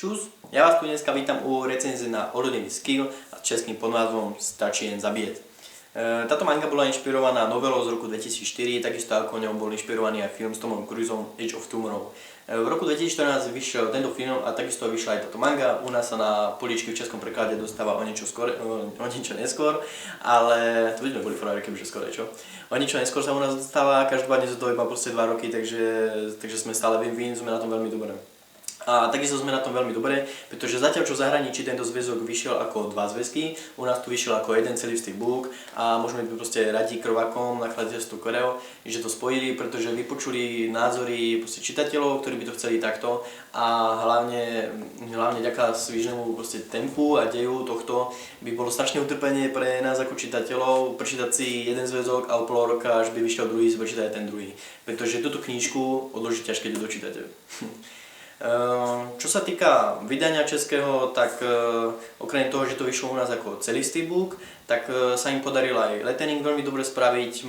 Čus, ja vás tu dneska vítam u recenzie na Orodiny Skill a českým podnázvom Stačí jen zabíjet. Táto manga bola inšpirovaná novelou z roku 2004, takisto ako ňou bol inšpirovaný aj film s Tomom Cruiseom Edge of Tomorrow. V roku 2014 vyšiel tento film a takisto vyšla aj táto manga. U nás sa na poličky v českom preklade dostáva o niečo neskôr, ale to by sme boli frajery, kebyže skore, čo? O niečo neskôr sa u nás dostáva, každopádne sú to iba proste 2 roky, takže sme stále win-win, sme na tom veľmi dobré. A takisto sme na tom veľmi dobre, pretože zatiaľ čo v zahraničí tento zväzok vyšiel ako 2 zväzky, u nás tu vyšiel ako jeden celistý book a môžeme byť proste radi krvákom nakladateľstvu Koreo, že to spojili, pretože vypočuli názory čitateľov, ktorí by to chceli takto a hlavne vďaka svižnému tempu a deju tohto by bolo strašné utrpenie pre nás ako čitateľov prečítať si jeden zväzok a o pol roka, až by vyšiel druhý, si prečítať ten druhý, pretože túto knižku odloží ťažké, keď dočítate. Čo sa týka vydania českého, tak okrem toho, že to vyšlo u nás ako celistý book, tak sa im podaril aj lettering veľmi dobre spraviť.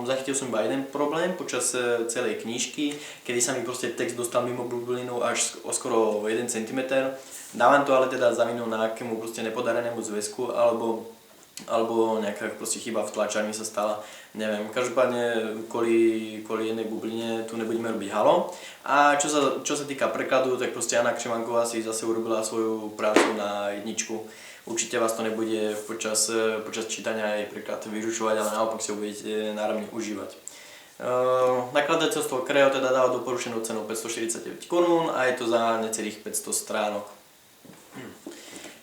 Zachytil som iba jeden problém počas celej knižky, kedy sa mi proste text dostal mimo bublinu až o skoro 1 cm. Dávam to ale teda za vinu nejakému nepodarenému zväzku alebo nejaká chyba v tlačarni sa stala, neviem. Každopádne kvôli jednej bubline tu nebudeme robiť halo. A čo sa týka prekladu, tak Anna Křemanková si zase urobila svoju prácu na jedničku. Určite vás to nebude počas čítania aj preklad vyrušovať, ale naopak si ho budete náramne užívať. Nakladateľstvo Koreo teda dáva doporučenú cenu 549 korún a je to za necelých 500 stránok.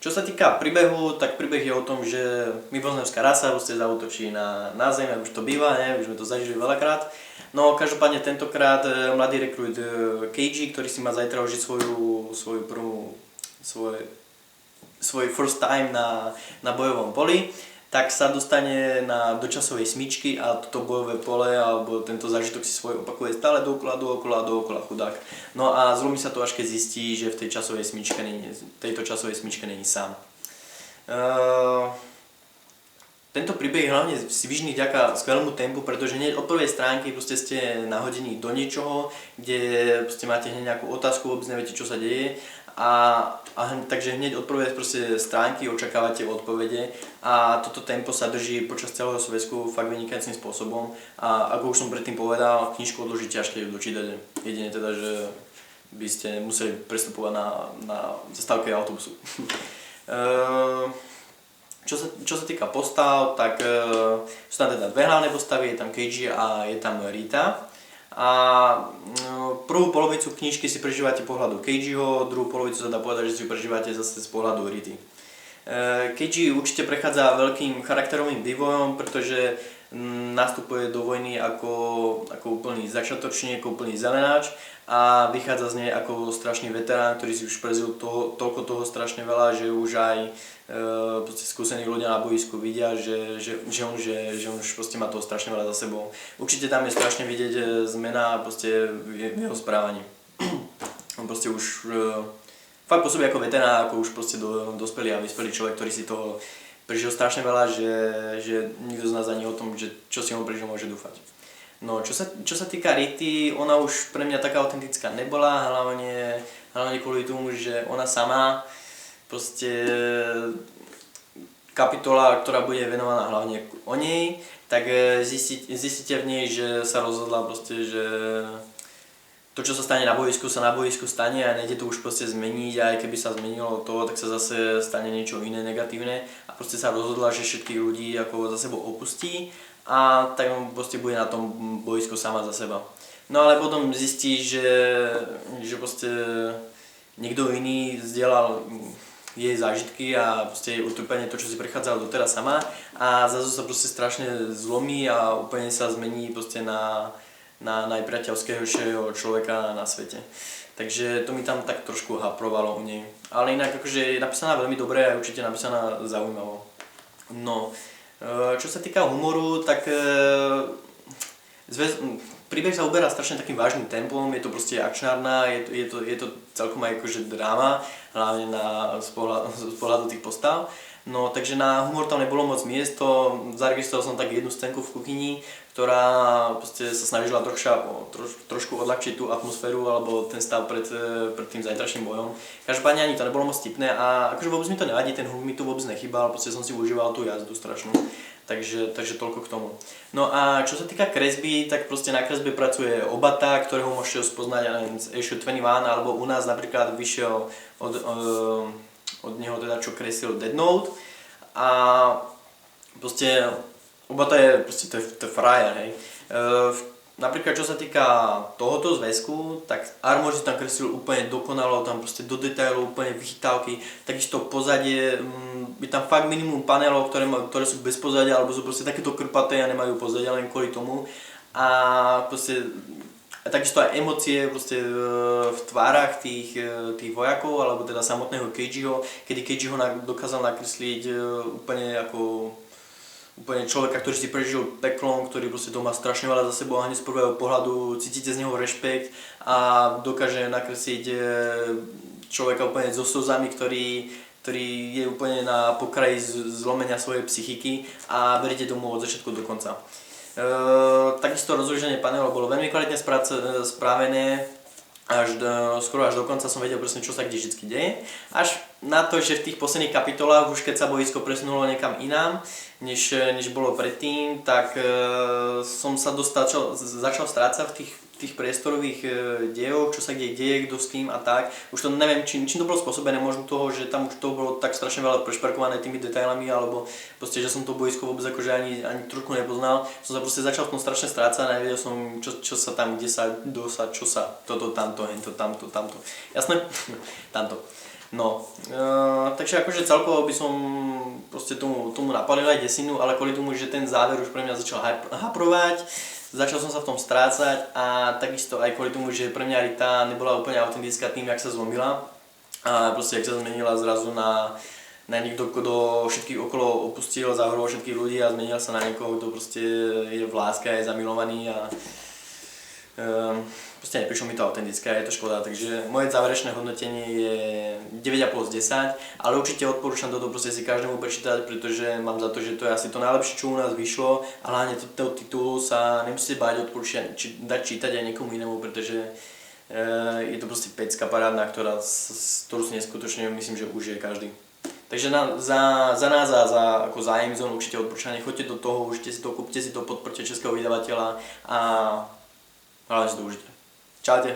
Čo sa týka príbehu, tak príbeh je o tom, že mimozemská rasa zaútočí na zem, ako už to býva, už sme to zažili veľakrát. No každopádne tentokrát mladý rekrút Keiji, ktorý si má zajtra užiť svoj first time na bojovom poli, tak sa dostane do časovej smyčky a toto bojové pole alebo tento zážitok si svoj opakuje stále dookola chudák. No a zlomí sa to až keď zistí, že v tejto časovej smyčke není sám. Tento príbeh hlavne si vyžný vďaka skvelému tempu, pretože hneď od prvej stránky ste nahodení do niečoho, kde máte hneď nejakú otázku, vôbec neviete, čo sa deje. Takže hneď od prvej stránky očakávate odpovede a toto tempo sa drží počas celého zväzku fakt vynikajúcim spôsobom a ako už som predtým povedal, knižku odloží ťažké dočítať, jedine teda, že by ste museli prestupovať na zastávke autobusu. Čo sa týka postav, tak sú tam teda 2 hlavné postavy, je tam Keiji a je tam Rita. A prvú polovicu knižky si prežívate pohľadu Keijiho, druhú polovicu sa dá povedať, že si ju prežívate zase z pohľadu Rity. Keiji určite prechádza veľkým charakterovým vývojom, pretože nastupuje do vojny ako úplný začiatočník, ako úplný zelenáč a vychádza z nej ako strašný veterán, ktorý si už prežil toľko toho strašne veľa, že už aj skúsení ľudia na boisku vidia, že on už má toho strašne veľa za sebou. Určite tam je strašne vidieť zmena v jeho správaní. On už fakt pôsobí ako veterán, ako už dospelý a vyspelý človek, ktorý si toho prežil strašne veľa, že nikto z nás ani o tom, že čo si on prežil, môže dúfať. No, čo sa týka Rity, ona už pre mňa taká autentická nebola, hlavne kvôli tomu, že ona sama kapitola, ktorá bude venovaná hlavne o nej, tak zistíte v nej, že sa rozhodla že to, čo sa stane na boisku, sa na boisku stane a nejde to už zmeniť a aj keby sa zmenilo to, tak sa zase stane niečo iné negatívne a sa rozhodla, že všetkých ľudí za sebou opustí a tak bude na tom boisku sama za seba. No ale potom zistí, že niekto iný zdieľal jej zážitky a jej utrpenie, to, čo si prechádzala doteraz sama a zrazu sa strašne zlomí a úplne sa zmení na najpriateľskejšieho človeka na svete. Takže to mi tam tak trošku haprovalo u nej. Ale inak je napísaná veľmi dobre a je určite napísaná zaujímavo. No, čo sa týka humoru, tak príbeh sa uberá strašne takým vážnym tempom, je to akčnárna, je to celkom aj dráma, hlavne z pohľadu tých postav. No takže na humor tam nebolo moc miesto, zaregistroval som tak jednu scénku v kuchyni, ktorá proste sa snažila trošku odľahčiť tú atmosféru alebo ten stav pred tým zajtrašným bojom. Každopádne ani to nebolo moc vtipné a akože vôbec mi to nevadí, ten humor mi tu vôbec nechýbal, proste som si užíval tú jazdu strašnú. Takže toľko k tomu. No a čo sa týka kresby, tak proste na kresbe pracuje Obata, ktorého môžete spoznať aj z Issue 21, alebo u nás napríklad vyšiel od neho teda, čo kreslil Dead Note. A proste Obata je proste to je frajer, hej. Napríklad čo sa týka tohoto zväzku, tak Armor si tam kreslil úplne dokonalo, tam proste do detailov, úplne vychytávky, takisto pozadie, je tam fakt minimum panelov, ktoré sú bez pozadia, alebo sú proste takéto krpaté a nemajú pozadia len kvôli tomu. A proste takisto aj emócie proste v tvárach tých vojakov, alebo teda samotného Keijiho, kedy Keijiho dokázal nakresliť úplne človeka, ktorý si prežil peklom, ktorý proste to má strašne veľa za sebou a hneď z prvého pohľadu cítite z neho rešpekt a dokáže nakresliť človeka úplne so slzami, ktorý je úplne na pokraji zlomenia svojej psychiky a veríte tomu od začiatku do konca. Takisto rozloženie panelov bolo veľmi kvalitne spravené, skoro až do konca som vedel presne, čo sa kde vždy deje. Až na to, že v tých posledných kapitolách, už keď sa boisko presunulo niekam inám, než bolo predtým, tak som sa začal strácať v tých priestorových dejoch, čo sa kde deje, kto s kým a tak. Už to neviem, čím to bolo spôsobené, možno toho, že tam už to bolo tak strašne veľa prešperkované tými detailami, alebo proste, že som to boisko vôbec akože ani trošku nepoznal. Som sa proste začal v tom strašne strácať a nevedel som, čo sa tam, kde sa, čo sa, toto, tamto, hento, tamto. Jasné? Tamto. No, takže akože celkovo by som proste tomu napalil aj desinu, ale kvôli tomu, že ten záver už pre mňa začal haprovať, začal som sa v tom strácať a takisto aj kvôli tomu, že pre mňa Rita nebola úplne autentická tým, jak sa zlomila a proste jak sa zmenila zrazu na niekto, kto všetkých okolo opustil, zavrhol všetkých ľudí a zmenil sa na niekoho, kto proste je v láske a je zamilovaný a proste neprišlo mi to autentické a je to škoda, takže moje záverečné hodnotenie je 9,5 z 10, ale určite odporúčam toto proste si každému prečítať, pretože mám za to, že to je asi to najlepšie, čo u nás vyšlo a hlavne toho titulu sa nemusíte báť odporúčať dať čítať aj niekomu inému, pretože je to proste pecka parádna, ktorú si neskutočne myslím, že užije každý. Takže za nás a za Amazon určite odporúčanie, choďte do toho, užite si to, kúpte si to, podporte českého vydavateľa a hlavne si to užite. Čaute.